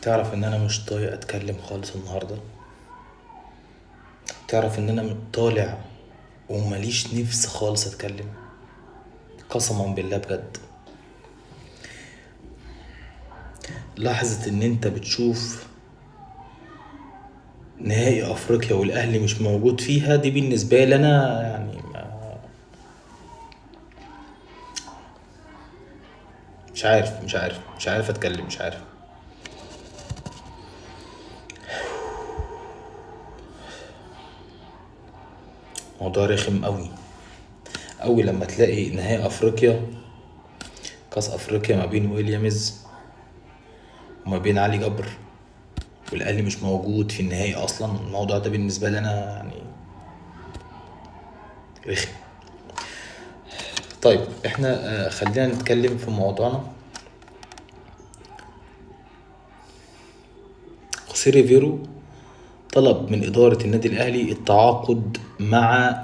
تعرف ان انا مش طايق اتكلم خالص النهارده. تعرف ان انا طالع ومليش نفس خالص اتكلم. قسما بالله بجد. لحظة ان انت بتشوف نهائي افريقيا والاهلي مش موجود فيها، دي بالنسبة لي انا يعني مش عارف اتكلم، مش عارف. موضوع رخم قوي قوي لما تلاقي نهائي افريقيا، كاس افريقيا، ما بين ويليامز وما بين علي جبر، والاهلي مش موجود في النهائي اصلا. الموضوع ده بالنسبه لي انا يعني رخم. طيب احنا خلينا نتكلم في موضوعنا. خوسيه ريفيرو طلب من اداره النادي الاهلي التعاقد مع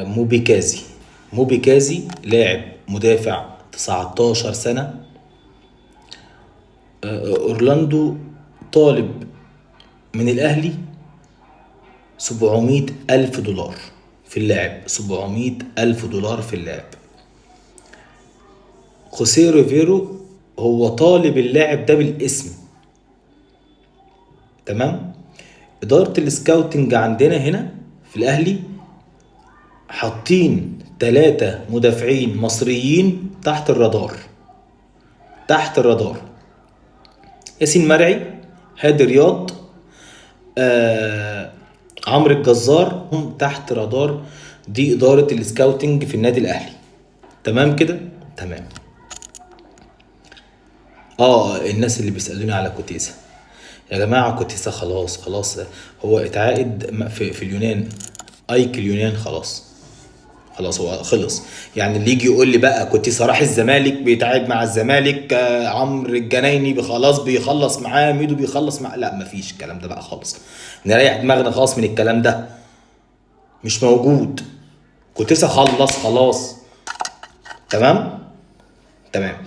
موبيكازي. موبيكازي لاعب مدافع 19 سنه. اورلاندو طالب من الاهلي 700 ألف دولار في اللاعب. 700 ألف دولار في اللاعب. خوسيه ريفيرو هو طالب اللاعب ده بالاسم. تمام. إدارة السكاوتنج عندنا هنا في الأهلي حاطين 3 مدافعين مصريين تحت الرادار. تحت الرادار: ياسين مرعي، هادي رياض، آه عمرو الجزار. هم تحت رادار دي إدارة السكاوتنج في النادي الأهلي. تمام كده. تمام. الناس اللي بيسألوني على كوتيسا، يا جماعة كوتيسا خلاص خلاص. هو اتعاقد في اليونان. ايك اليونان خلاص. خلاص هو خلص. يعني اللي يجي يقول لي بقى كوتيسا راح الزمالك بيتعاقد مع الزمالك، عمرو الجنايني خلاص بيخلص معاه، ميدو بيخلص معاه، لا مفيش الكلام ده بقى خالص. نريح دماغنا خلاص من الكلام ده. مش موجود. كوتيسا خلص خلاص. تمام. تمام.